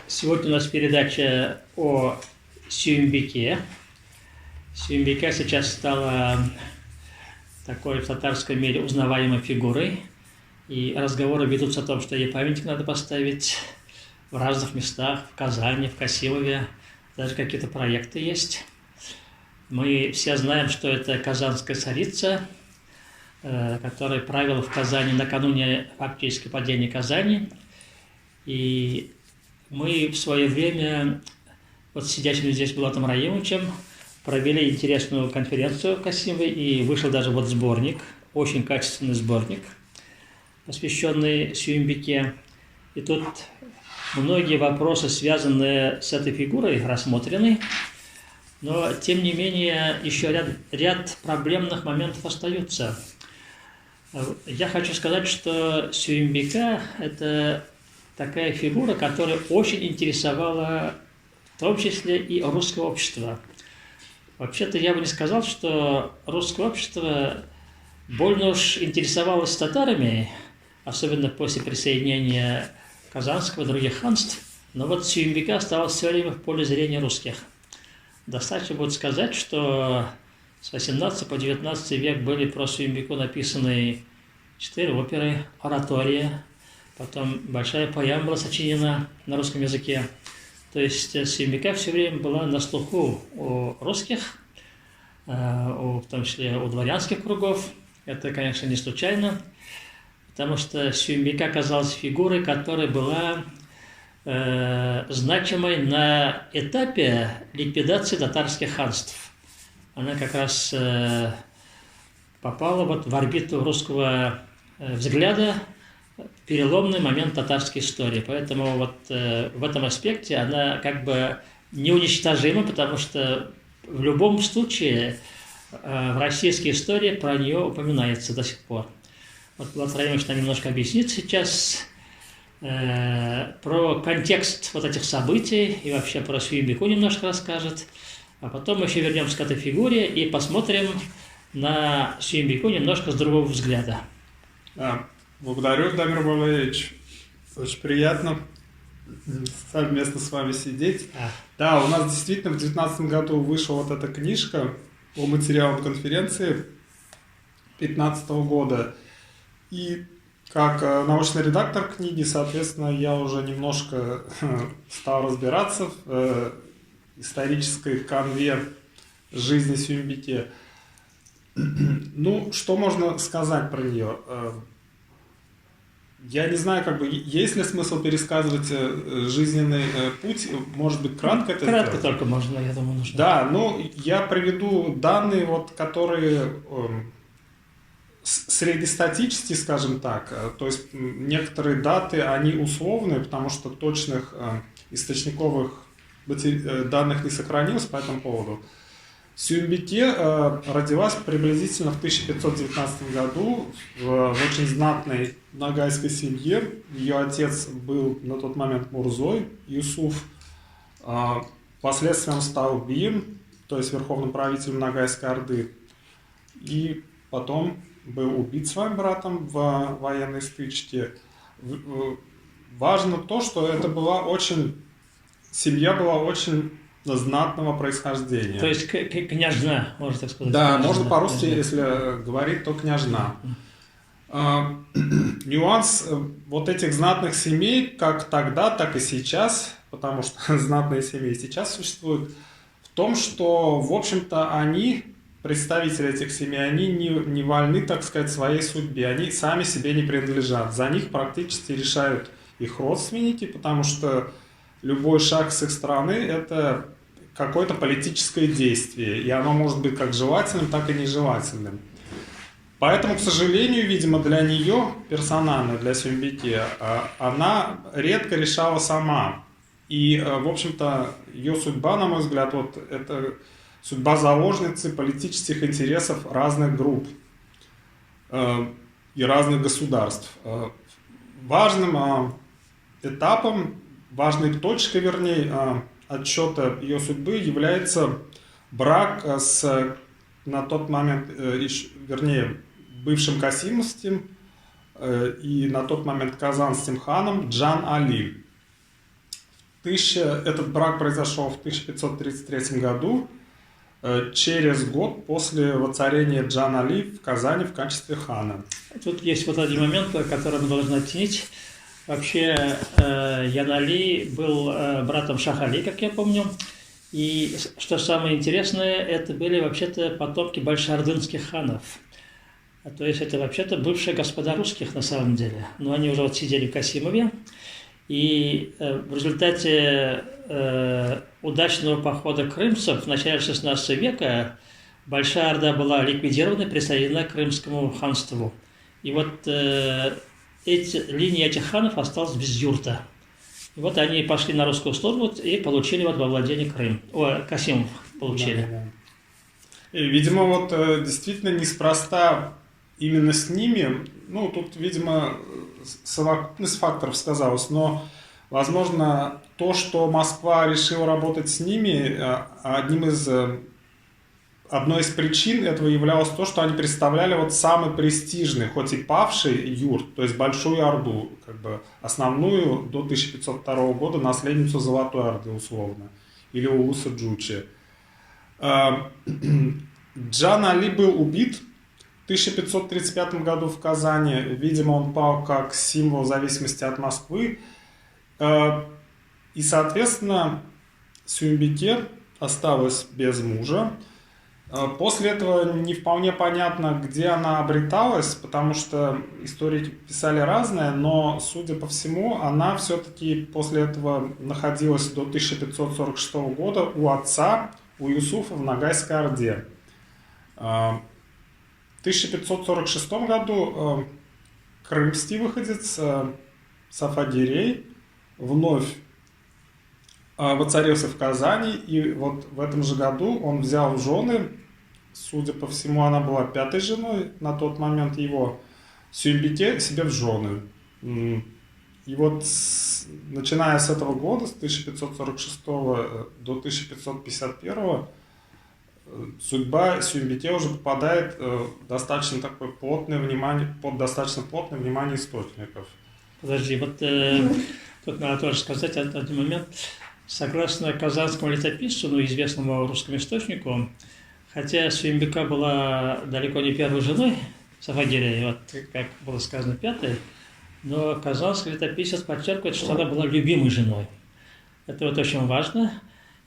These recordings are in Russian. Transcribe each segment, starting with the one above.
Сегодня у нас передача о Сюмбике. Сюмбика сейчас стала такой в татарском мире узнаваемой фигурой. И разговоры ведутся о том, что ей памятник надо поставить в разных местах, в Казани, в Касимове. Даже какие-то проекты есть. Мы все знаем, что это казанская царица, которая правила в Казани накануне фактически падения Казани. И мы в свое время, вот с сидящим здесь Булатом Раимовичем, провели интересную конференцию в Касимове, и вышел даже вот сборник, очень качественный сборник, посвященный Сюмбике. И тут многие вопросы, связанные с этой фигурой, рассмотрены, но, тем не менее, еще ряд проблемных моментов остаются. Я хочу сказать, что Сюмбика – это такая фигура, которая очень интересовала в том числе и русское общество. Вообще-то я бы не сказал, что русское общество больно уж интересовалось татарами, особенно после присоединения Казанского и других ханств, но вот Сюмбика оставалась все время в поле зрения русских. Достаточно будет сказать, что с 18 по 19 век были про Сюмбику написаны 4 оперы, оратория, потом большая поэма была сочинена на русском языке. То есть Сюмбика все время была на слуху у русских, в том числе у дворянских кругов. Это, конечно, не случайно, потому что Сюмбика оказалась фигурой, которая была значимой на этапе ликвидации татарских ханств. Она как раз попала вот в орбиту русского взгляда, переломный момент татарской истории. Поэтому вот в этом аспекте она как бы неуничтожима, потому что в любом случае в российской истории про нее упоминается до сих пор. Вот Влад Раимович нам немножко объяснит сейчас про контекст вот этих событий и вообще про Сюмбику немножко расскажет. А потом мы еще вернемся к этой фигуре и посмотрим на Сюмбику немножко с другого взгляда. Благодарю, Дамир Валерьевич. Очень приятно совместно с вами сидеть. Да, у нас действительно в 2019 году вышла вот эта книжка по материалам конференции 2015 года. И как научный редактор книги, соответственно, я уже немножко стал разбираться в исторической канве жизни Сюмбики. Ну, что можно сказать про нее? Я не знаю, как бы, есть ли смысл пересказывать жизненный путь, может быть, кратко это Кратко сделать? только можно, я думаю, нужно. Да, ну, я приведу данные, вот, которые среднестатические, скажем так, то есть некоторые даты, они условные, потому что точных источниковых данных не сохранилось по этому поводу. Сюмбике родилась приблизительно в 1519 году в очень знатной ногайской семье. Ее отец был на тот момент Мурзой, Юсуф. Впоследствии он стал бием, то есть верховным правителем Ногайской Орды. И потом был убит своим братом в военной стычке. Важно то, что это была семья была очень знатного происхождения. То есть княжна, можно так сказать. Да, княжна, можно по-русски, княжна. если говорить, то княжна. Нюанс вот этих знатных семей, как тогда, так и сейчас, потому что знатные семьи сейчас существуют, в том, что, в общем-то, представители этих семей, они не вольны, так сказать, своей судьбе, они сами себе не принадлежат. За них практически решают их родственники, потому что любой шаг с их стороны – это какое-то политическое действие, и оно может быть как желательным, так и нежелательным. Поэтому, к сожалению, видимо, для нее, персонально, для Сюмбики, она редко решала сама. И, в общем-то, ее судьба, на мой взгляд, вот это судьба заложницы политических интересов разных групп и разных государств. Важным этапом, важной точкой, вернее, отсчета ее судьбы является брак с на тот момент, вернее, бывшим касимовским и на тот момент казанским ханом Джан Али. Этот брак произошел в 1533 году, через год после воцарения Джан Али в Казани в качестве хана. Тут есть вот один момент, который мы должны оценить. Вообще, Ян Али был братом Шаха Али, как я помню. И что самое интересное, это были вообще-то потомки большеордынских ханов. То есть это вообще-то бывшие господа русских на самом деле. Но они уже вот сидели в Касимове. И в результате удачного похода крымцев в начале XVI века Большая Орда была ликвидирована и присоединена к Крымскому ханству. И вот линия этих ханов осталась без юрта. И вот они пошли на русскую сторону и получили вот во владение Крым. Касимов получили. Да. И, видимо, вот действительно неспроста именно с ними, ну, тут, видимо, совокупность факторов сказалась, но, возможно, то, что Москва решила работать с ними, одной из причин этого являлось то, что они представляли вот самый престижный, хоть и павший юрт, то есть Большую Орду, как бы основную до 1502 года наследницу Золотой Орды, условно, или Улуса Джучи. Джан Али был убит в 1535 году в Казани. Видимо, он пал как символ зависимости от Москвы. И, соответственно, Сюмбике осталась без мужа. После этого не вполне понятно, где она обреталась, потому что историки писали разное, но, судя по всему, она все-таки после этого находилась до 1546 года у отца, у Юсуфа в Ногайской Орде. В 1546 году крымский выходец Сафа-Гирей вновь воцарился в Казани, и вот в этом же году он взял в жены, судя по всему, она была пятой женой на тот момент его, Сюмбике себе в жены. И вот начиная с этого года, с 1546 до 1551, судьба Сюмбике уже попадает под достаточно плотное внимание источников. Подожди, вот тут надо тоже сказать один момент. Согласно казанскому летописцу, известному русскому источнику, хотя Сюмбика была далеко не первой женой Сафа-Гирея, вот как было сказано, пятой, но казанский летописец подчеркивает, что она была любимой женой. Это вот очень важно,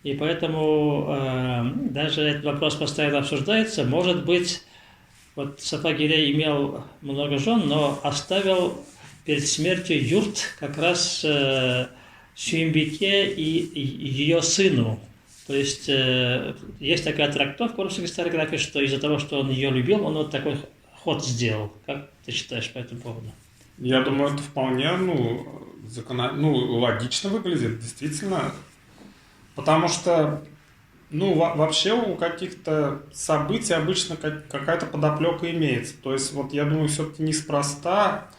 и поэтому даже этот вопрос постоянно обсуждается. Может быть, вот Сафа-Гирей имел много жен, но оставил перед смертью юрт как раз Сюмбике и ее сыну. То есть есть такая трактовка в русской историографии, что из-за того, что он ее любил, он вот такой ход сделал. Как ты считаешь по этому поводу? Я думаю, это вполне логично выглядит, действительно. Потому что вообще у каких-то событий обычно какая-то подоплека имеется. То есть вот я думаю, все-таки неспроста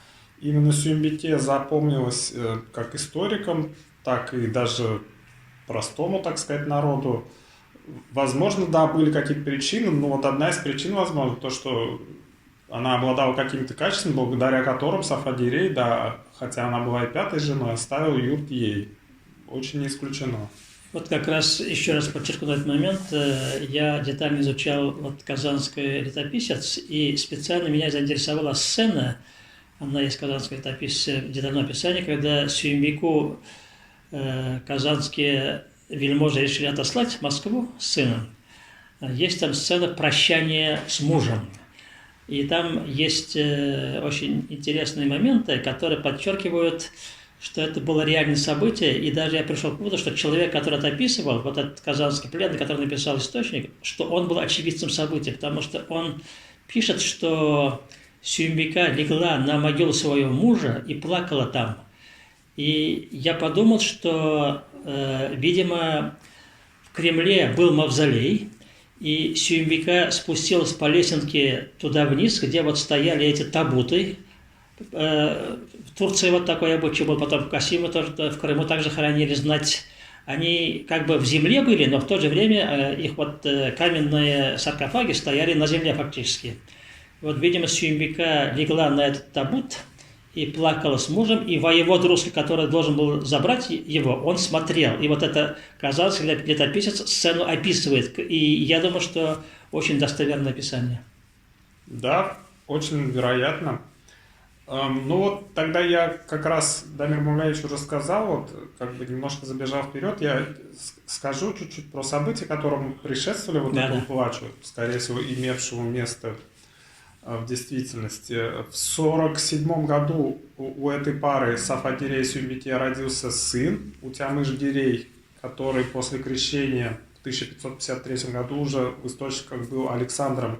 именно Сюмбике запомнилось как историкам, так и даже простому, так сказать, народу. Возможно, да, были какие-то причины, но вот одна из причин, возможно, то, что она обладала какими-то качествами, благодаря которым Сафа-Гирей, да, хотя она была и пятой женой, оставил юрт ей. Очень не исключено. Вот как раз, еще раз подчеркну этот момент, я детально изучал вот казанский летописец, и специально меня заинтересовала сцена, она есть казанская летописец, детальное описание, когда Сюмбику казанские вельможи решили отослать в Москву с сыном. Есть там сцена прощания с мужем. И там есть очень интересные моменты, которые подчеркивают, что это было реальное событие. И даже я пришел к выводу, что человек, который это описывал, вот этот казанский пленный, который написал источник, что он был очевидцем события, потому что он пишет, что Сюмбика легла на могилу своего мужа и плакала там. И я подумал, что, видимо, в Кремле был мавзолей, и Сюмбика спустилась по лесенке туда вниз, где вот стояли эти табуты. В Турции вот такой обычай был, потом в Касиме тоже, в Крыму также хоронили знать. Они как бы в земле были, но в то же время их вот каменные саркофаги стояли на земле фактически. Вот, видимо, Сюмбика легла на этот табут, и плакала с мужем, и воевод русский, который должен был забрать его, он смотрел. И вот это казанский летописец сцену описывает. И я думаю, что очень достоверное описание. Да, очень вероятно. Ну вот тогда я как раз, Дамир Мулляевич уже сказал, вот как бы немножко забежав вперед, я скажу чуть-чуть про события, которым предшествовали вот этому плачу, скорее всего, имевшему место в действительности. В 1947 году у этой пары Сафа-Гирей и Сюмбике родился сын Утямыш-Гирей, который после крещения в 1553 году уже в источниках был Александром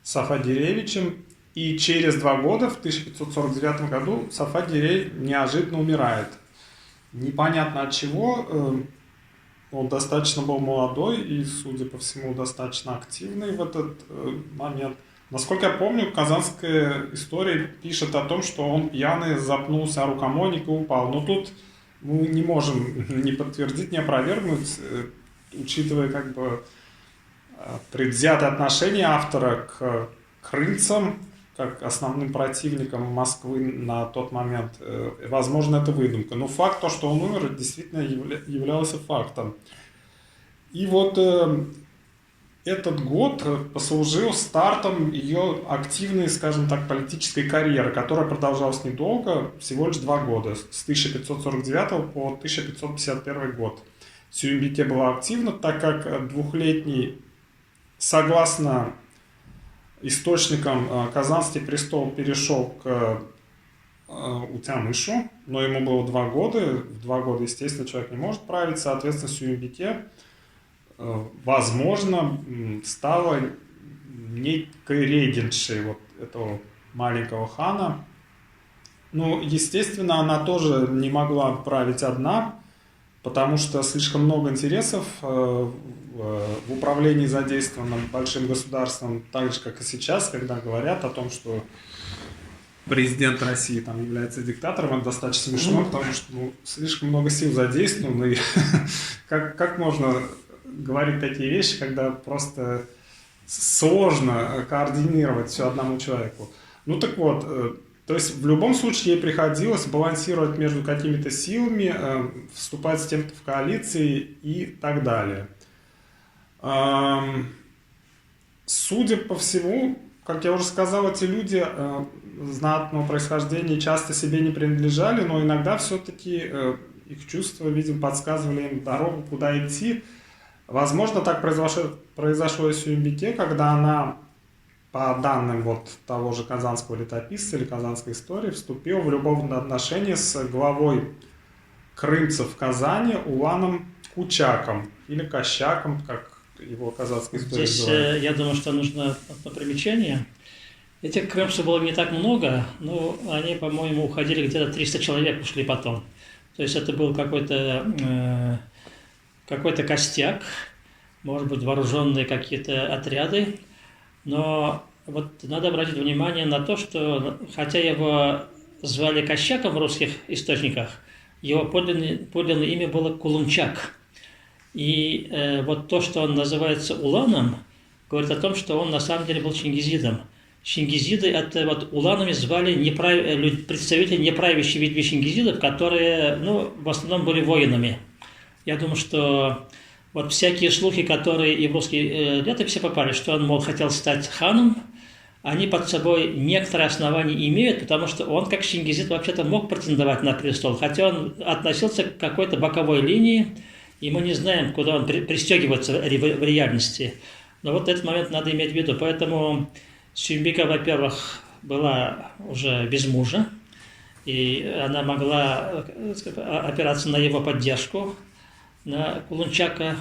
Сафа-Гиреевичем. И через 2 года, в 1549 году, Сафа-Гирей неожиданно умирает. Непонятно от чего. Он достаточно был молодой и, судя по всему, достаточно активный в этот момент. Насколько я помню, казанская история пишет о том, что он пьяный запнулся о рукомойник и упал. Но тут мы не можем ни подтвердить, ни опровергнуть, учитывая как бы предвзятое отношение автора к крымцам, как основным противникам Москвы на тот момент. Возможно, это выдумка. Но факт, то, что он умер, действительно являлся фактом. И вот этот год послужил стартом ее активной, скажем так, политической карьеры, которая продолжалась недолго, всего лишь 2 года, с 1549 по 1551 год. Сюмбике была активна, так как 2-летний, согласно источникам, Казанский престол перешел к Утямышу, но ему было 2 года. В 2 года, естественно, человек не может править. Соответственно, Сюмбике, возможно, стала некой регентшей вот этого маленького хана. Ну, естественно, она тоже не могла править одна, потому что слишком много интересов в управлении задействовано большим государством, так же, как и сейчас, когда говорят о том, что президент России там является диктатором, это достаточно смешно, потому что слишком много сил задействовано, и как можно говорить такие вещи, когда просто сложно координировать все одному человеку. Ну так вот, то есть в любом случае ей приходилось балансировать между какими-то силами, вступать с кем-то в коалиции и так далее. Судя по всему, как я уже сказал, эти люди знатного происхождения часто себе не принадлежали, но иногда все-таки их чувства, видимо, подсказывали им дорогу, куда идти. Возможно, так произошло и в Сюмбике, когда она, по данным вот того же казанского летописца или казанской истории, вступила в любовные отношения с главой крымцев в Казани Уланом Кучаком или Кощаком, как его казанская история называет. Здесь, я думаю, что нужно одно примечание. Этих крымцев было не так много, но они, по-моему, уходили, где-то 300 человек ушли потом. То есть это был какой-то костяк, может быть, вооруженные какие-то отряды. Но вот надо обратить внимание на то, что хотя его звали Кощаком в русских источниках, его подлинное имя было Кулунчак. И вот то, что он называется Уланом, говорит о том, что он на самом деле был чингизидом. Чингизиды, это вот Уланами звали представители неправящей ветви чингизидов, которые, в основном были воинами. Я думаю, что вот всякие слухи, которые и в русские летописи попали, что он, мол, хотел стать ханом, они под собой некоторые основания имеют, потому что он, как чингизид, вообще-то мог претендовать на престол, хотя он относился к какой-то боковой линии, и мы не знаем, куда он пристегивается в реальности. Но вот этот момент надо иметь в виду. Поэтому Сюмбика, во-первых, была уже без мужа, и она могла опираться на его поддержку, на Кулунчака,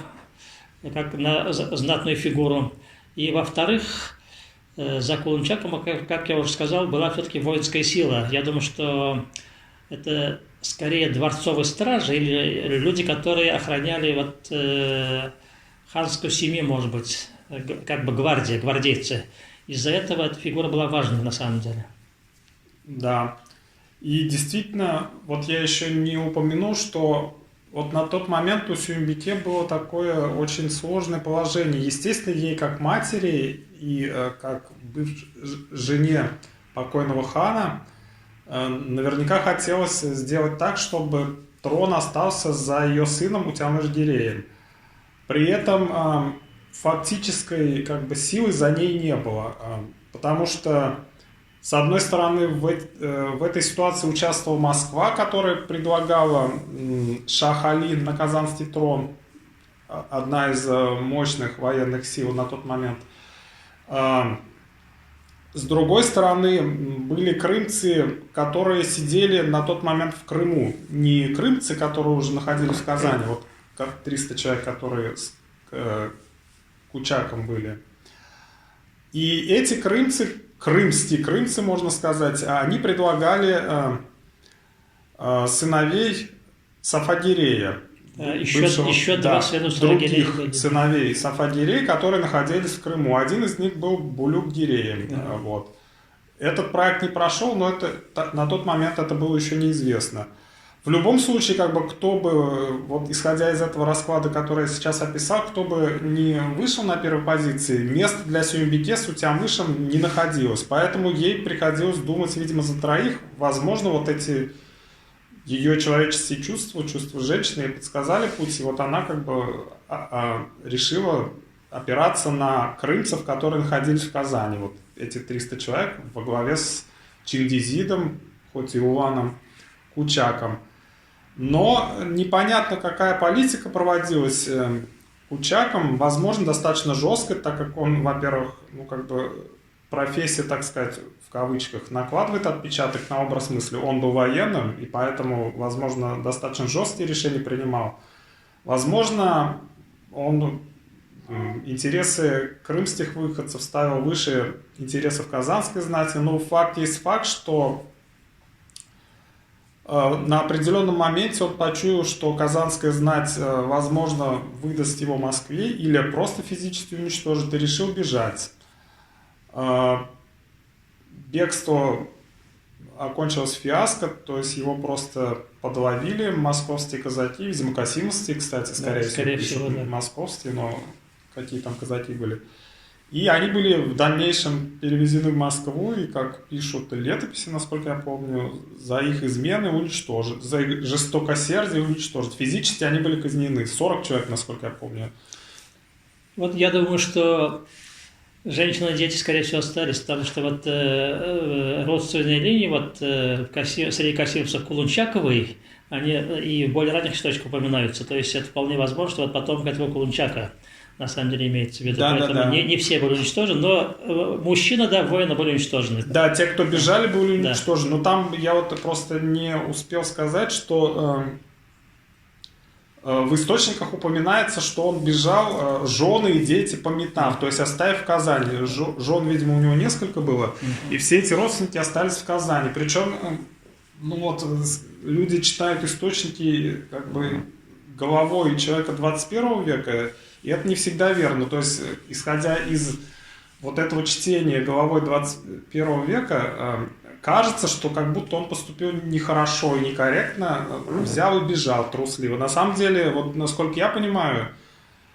как на знатную фигуру. И, во-вторых, за Кулунчаком, как я уже сказал, была все-таки воинская сила. Я думаю, что это скорее дворцовые стражи или люди, которые охраняли ханскую семью, может быть, как бы гвардейцы. Из-за этого эта фигура была важной на самом деле. Да. И действительно, вот я еще не упомянул, что вот на тот момент у Сюмбике было такое очень сложное положение. Естественно, ей как матери и как жене покойного хана наверняка хотелось сделать так, чтобы трон остался за ее сыном Утямыш-Гиреем. При этом фактической как бы силы за ней не было, потому что с одной стороны в этой ситуации участвовала Москва, которая предлагала Шах-Али на Казанский трон, одна из мощных военных сил на тот момент. С другой стороны, были крымцы, которые сидели на тот момент в Крыму. Не крымцы, которые уже находились в Казани, вот как 300 человек, которые с Кучаком были. И эти крымцы, крымские крымцы, можно сказать, они предлагали сыновей Сафагирея. Еще два других сыновей Сафагирея, которые находились в Крыму. Один из них был Булюк-Гиреем. Вот. Этот проект не прошел, но на тот момент это было еще неизвестно. В любом случае, как бы, кто бы, вот исходя из этого расклада, который я сейчас описал, кто бы не вышел на первой позиции, места для Сюмбике с Утямышем не находилось. Поэтому ей приходилось думать, видимо, за троих. Возможно, вот эти ее человеческие чувства, чувства женщины ей подсказали путь, и вот она как бы решила опираться на крымцев, которые находились в Казани. Вот эти 300 человек во главе с Чингизидом, хоть и Уланом Кучаком. Но непонятно, какая политика проводилась Кучаком, возможно, достаточно жесткая, так как он, во-первых, ну как бы профессия, так сказать, в кавычках, накладывает отпечаток на образ мысли. Он был военным, и поэтому, возможно, достаточно жесткие решения принимал. Возможно, он интересы крымских выходцев ставил выше интересов казанской знати, но факт есть факт, что на определенном моменте он почуял, что казанская знать, возможно, выдаст его Москве или просто физически уничтожит, и решил бежать. Бегство окончилось фиаско, то есть его просто подловили московские казаки, видимо, касимовские, кстати, скорее всего, да. Московские, но какие там казаки были. И они были в дальнейшем перевезены в Москву, и, как пишут летописи, насколько я помню, за их измены уничтожить, за их жестокосердие уничтожить. Физически они были казнены, 40 человек, насколько я помню. Вот я думаю, что женщины и дети, скорее всего, остались, потому что вот родственные линии, вот среди касимовцев Кулунчаковой, они и в более ранних источниках упоминаются, то есть это вполне возможно, что вот потомок этого Кулунчака на самом деле имеется в виду. Да, поэтому да. Не все были уничтожены, но мужчины, да, воины были уничтожены. Да, те, кто бежали, были уничтожены. Но там я вот просто не успел сказать, что в источниках упоминается, что он бежал, жены и дети пометав, то есть оставив в Казани. Жен, видимо, у него несколько было, и все эти родственники остались в Казани. Причем, ну вот, люди читают источники как бы головой человека 21 века, и это не всегда верно. То есть, исходя из вот этого чтения головой 21 века, кажется, что как будто он поступил нехорошо и некорректно, взял и бежал трусливо. На самом деле, вот насколько я понимаю,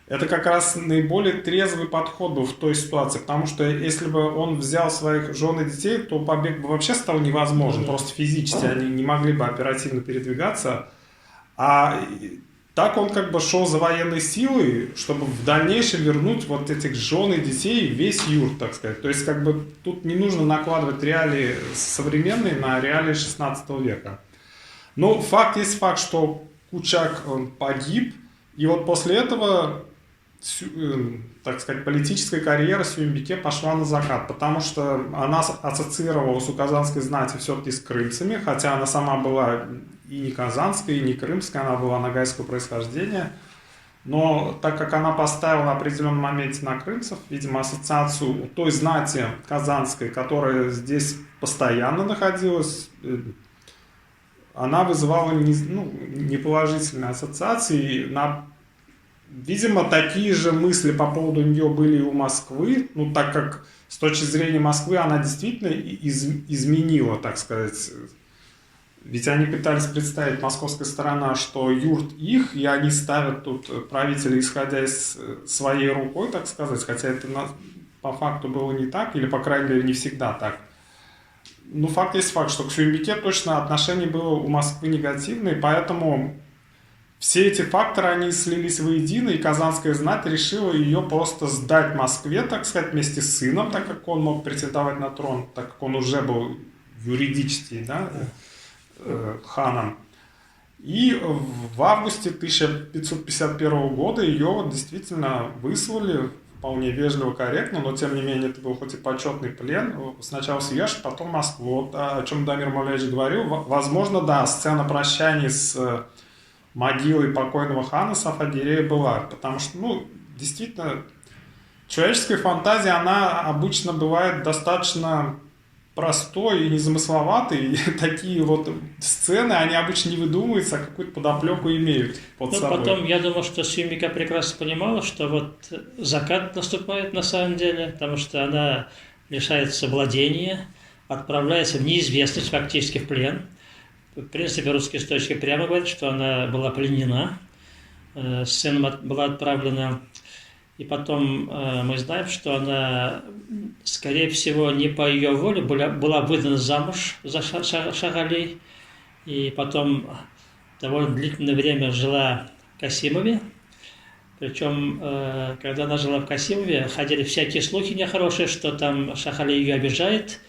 это как раз наиболее трезвый подход был в той ситуации, потому что если бы он взял своих жен и детей, то побег бы вообще стал невозможен, просто физически они не могли бы оперативно передвигаться. А так он как бы шел за военной силой, чтобы в дальнейшем вернуть вот этих жен и детей весь юрт, так сказать. То есть как бы тут не нужно накладывать реалии современные на реалии 16 века. Но факт есть факт, что Кучак погиб, и вот после этого, так сказать, политическая карьера Сюмбике пошла на закат, потому что она ассоциировалась у казанской знати все-таки с крымцами, хотя она сама была и не казанская, и не крымская, она была ногайского происхождения. Но так как она поставила на определенном моменте на крымцев, видимо, ассоциацию у той знати казанской, которая здесь постоянно находилась, она вызывала неположительные ассоциации. Видимо, такие же мысли по поводу нее были и у Москвы, ну, так как с точки зрения Москвы она действительно изменила, так сказать. Ведь они пытались представить, московская сторона, что юрт их, и они ставят тут правителя, исходя из своей рукой, так сказать, хотя это по факту было не так, или, по крайней мере, не всегда так. ну, факт есть факт, что к Сюембике точно отношение было у Москвы негативное, поэтому все эти факторы, они слились воедино, и казанская знать решила ее просто сдать Москве, так сказать, вместе с сыном, так как он мог претендовать на трон, так как он уже был юридически, да, ханом. И в августе 1551 года ее вот действительно выслали, вполне вежливо, корректно, но тем не менее это был хоть и почетный плен. Сначала Свияжск, потом Москву. Вот о чем Дамир Мавлевич говорил. Возможно, да, сцена прощания с могилой покойного хана Сафа-Дирея была. Потому что, ну, действительно, человеческая фантазия, она обычно бывает достаточно простой и незамысловатый. И такие вот сцены, они обычно не выдумываются, а какую-то подоплеку имеют под собой. Потом я думал, что Сюембика прекрасно понимала, что вот закат наступает на самом деле, потому что она лишается владения, отправляется в неизвестность, фактически в плен. В принципе, русские источники прямо говорят, что она была пленена, с сыном была отправлена. И потом мы знаем, что она, скорее всего, не по ее воле была выдана замуж за Шагалей. И потом довольно длительное время жила в Касимове. Причем, когда она жила в Касимове, ходили всякие слухи нехорошие, что там Шагалей ее обижает,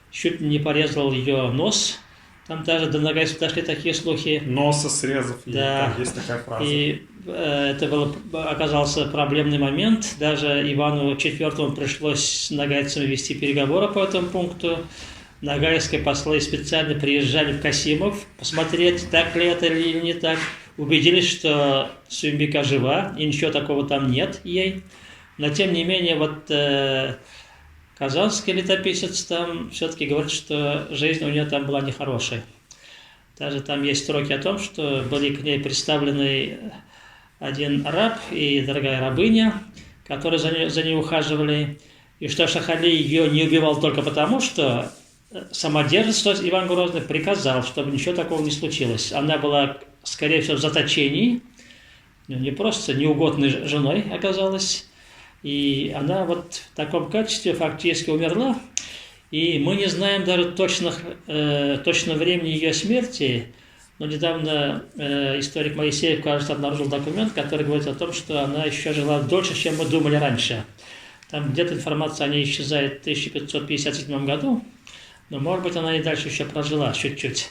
чуть не порезал ее нос. Там даже до Ногайского дошли такие слухи. Носа срезав, да. Там есть такая фраза. И это оказался проблемный момент. Даже Ивану IV пришлось с ногайцами вести переговоры по этому пункту. Ногайские послы специально приезжали в Касимов посмотреть, так ли это или не так. Убедились, что Сюембика жива, и ничего такого там нет ей. Но тем не менее, вот казанский летописец там все-таки говорит, что жизнь у нее там была нехорошей. Даже там есть строки о том, что были к ней представлены один раб и дорогая рабыня, которые за ней ухаживали, и что Шахалей ее не убивал только потому, что самодержец, то есть Иван Грозный, приказал, чтобы ничего такого не случилось. Она была, скорее всего, в заточении, не просто неугодной женой оказалась, и она вот в таком качестве фактически умерла, и мы не знаем даже точного времени ее смерти, но недавно историк Моисеев, кажется, обнаружил документ, который говорит о том, что она еще жила дольше, чем мы думали раньше. Там где-то информация о ней исчезает в 1557 году, но, может быть, она и дальше еще прожила чуть-чуть.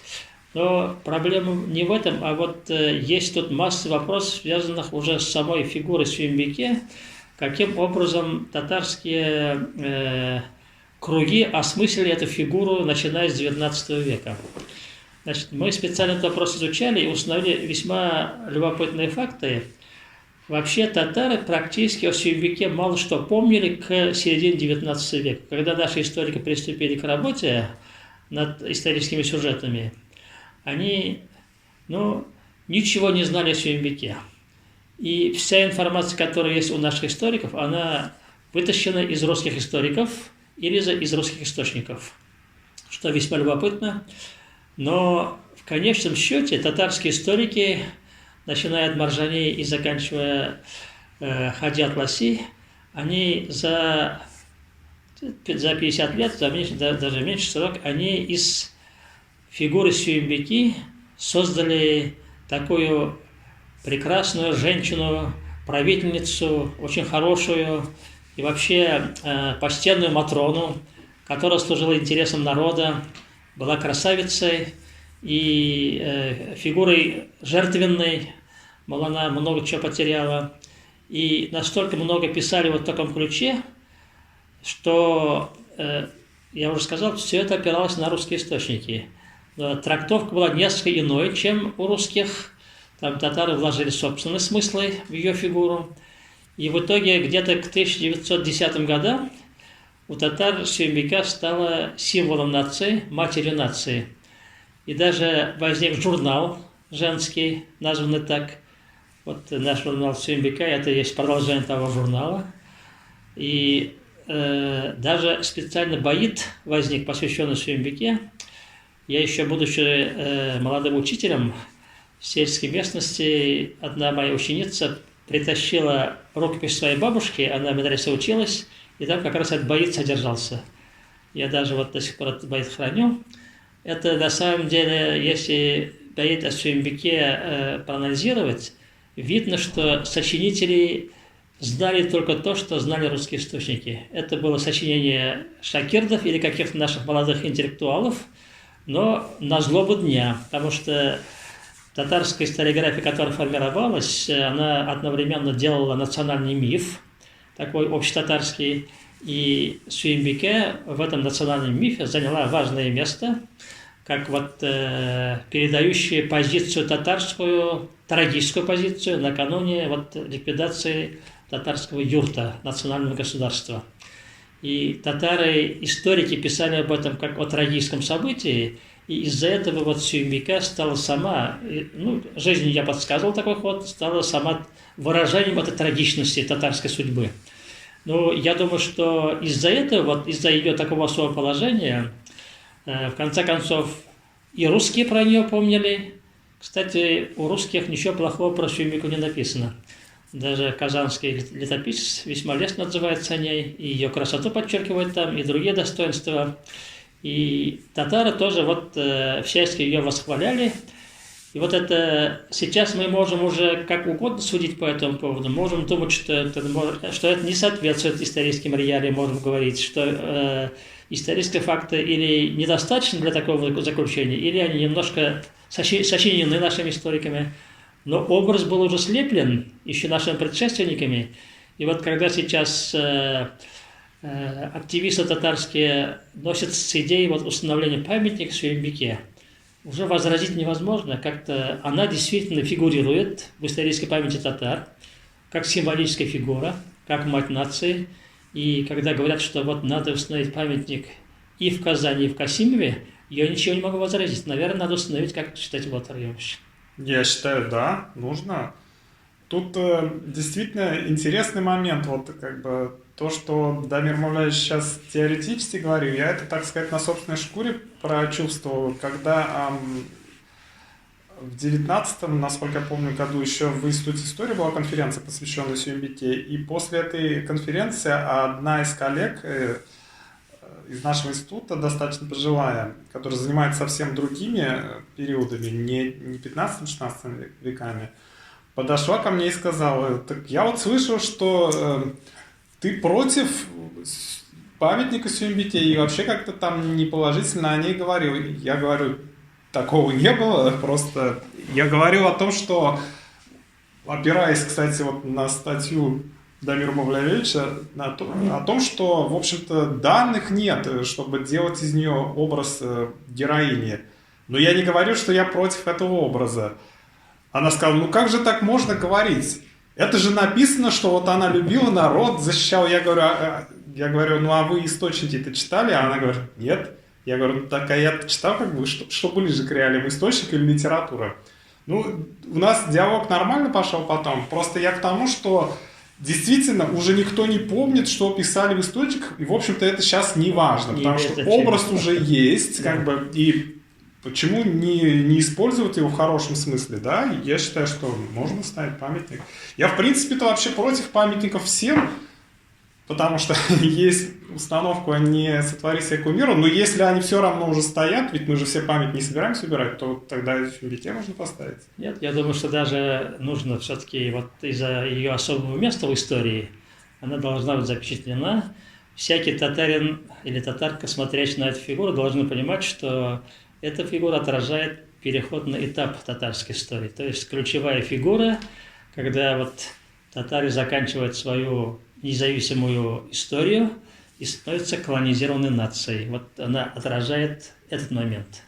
Но проблема не в этом, а вот есть тут масса вопросов, связанных уже с самой фигурой Сюембике, каким образом татарские круги осмыслили эту фигуру, начиная с XIX века. Значит, мы специально этот вопрос изучали и установили весьма любопытные факты. Вообще татары практически о Сюембике мало что помнили к середине XIX века. Когда наши историки приступили к работе над историческими сюжетами, они ничего не знали о Сюембике. И вся информация, которая есть у наших историков, она вытащена из русских историков или из русских источников, что весьма любопытно. Но в конечном счете татарские историки, начиная от Маржани и заканчивая Хаджи Атласи, они за 50 лет, даже меньше 40, они из фигуры Сюембики создали такую прекрасную женщину, правительницу, очень хорошую и вообще почтенную Матрону, которая служила интересам народа, была красавицей и фигурой жертвенной, она много чего потеряла. И настолько много писали вот в таком ключе, что, я уже сказал, все это опиралось на русские источники. Но трактовка была несколько иной, чем у русских. Там татары вложили собственные смыслы в ее фигуру. И в итоге где-то к 1910 годам у татар Сюембика стала символом нации, матерью нации. И даже возник журнал женский, названный так. Вот наш журнал Сюембика, это есть продолжение того журнала. И даже специально баит возник, посвященный Сюембике. Я еще, будучи молодым учителем в сельской местности, одна моя ученица притащила рукопись своей бабушки, она в медресе училась, и там как раз этот баит содержался. Я даже вот до сих пор этот бейт храню. Это на самом деле, если бейт о Сюембике проанализировать, видно, что сочинители знали только то, что знали русские источники. Это было сочинение шакирдов или каких-то наших молодых интеллектуалов, но на злобу дня, потому что татарская историография, которая формировалась, она одновременно делала национальный миф, такой общетатарский, и Сюембике в этом национальном мифе заняла важное место, как вот передающая позицию татарскую, трагическую позицию накануне вот ликвидации татарского юрта, национального государства. И татары-историки писали об этом как о трагическом событии, и из-за этого вот Сюембике стала сама, ну, жизнью я подсказывал такой ход, стала сама выражением этой трагичности татарской судьбы. Но я думаю, что из-за этого, вот из-за ее такого особого положения, в конце концов, и русские про нее помнили. Кстати, у русских ничего плохого про Сюембику не написано. Даже казанский летописец весьма лестно отзывается о ней, и ее красоту подчеркивает там, и другие достоинства. И татары тоже вот всячески ее восхваляли. И вот это сейчас мы можем уже как угодно судить по этому поводу. Можем думать, что это не соответствует историческим реалиям, можем говорить, что исторические факты или недостаточны для такого заключения, или они немножко сочинены нашими историками. Но образ был уже слеплен еще нашими предшественниками. И вот когда сейчас активисты татарские носят с идеей вот установления памятника Сюембике, уже возразить невозможно. Как-то она действительно фигурирует в исторической памяти татар, как символическая фигура, как мать нации. И когда говорят, что вот надо установить памятник и в Казани, и в Касимове, я ничего не могу возразить. Наверное, надо установить, как считать Батар Йович. Я считаю, да, нужно. Тут действительно интересный момент, вот как бы то, что Дамир Мавлаевич сейчас теоретически говорил, я это, так сказать, на собственной шкуре прочувствовал, когда в 19-м, насколько я помню, году еще в Институте истории была конференция, посвященная Сюембике, и после этой конференции одна из коллег из нашего института, достаточно пожилая, которая занимается совсем другими периодами, не 15-16 веками, подошла ко мне и сказала: так я вот слышал, что ты против памятника Сюембике и вообще как-то там неположительно о ней говорил. Я говорю, такого не было, просто я говорил о том, что, опираясь, кстати, вот на статью Дамира Мавлаевича, о том, что, в общем-то, данных нет, чтобы делать из нее образ героини. Но я не говорю, что я против этого образа. Она сказала: ну как же так можно говорить? Это же написано, что вот она любила народ, защищала. Я говорю, ну а вы источники-то читали? А она говорит: нет. Я говорю, ну так а я читал, как бы, что ближе к реалиям, источник или литература? Ну, у нас диалог нормально пошел потом. Просто я к тому, что действительно уже никто не помнит, что писали в источниках, и, в общем-то, это сейчас не важно, потому что образ уже есть, как бы, и почему не использовать его в хорошем смысле, да? Я считаю, что можно ставить памятник. Я, в принципе-то, вообще против памятников всем, потому что есть установка «не сотвори себе кумира», но если они все равно уже стоят, ведь мы же все память не собираемся убирать, то тогда в Сюембике можно поставить. Нет, я думаю, что даже нужно все-таки вот из-за ее особого места в истории она должна быть запечатлена. Всякий татарин или татарка, смотрящий на эту фигуру, должны понимать, что эта фигура отражает переход на этап татарской истории. То есть ключевая фигура, когда вот татары заканчивают свою независимую историю и становится колонизированной нацией. Вот она отражает этот момент.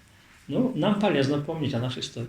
Ну, нам полезно помнить о нашей истории.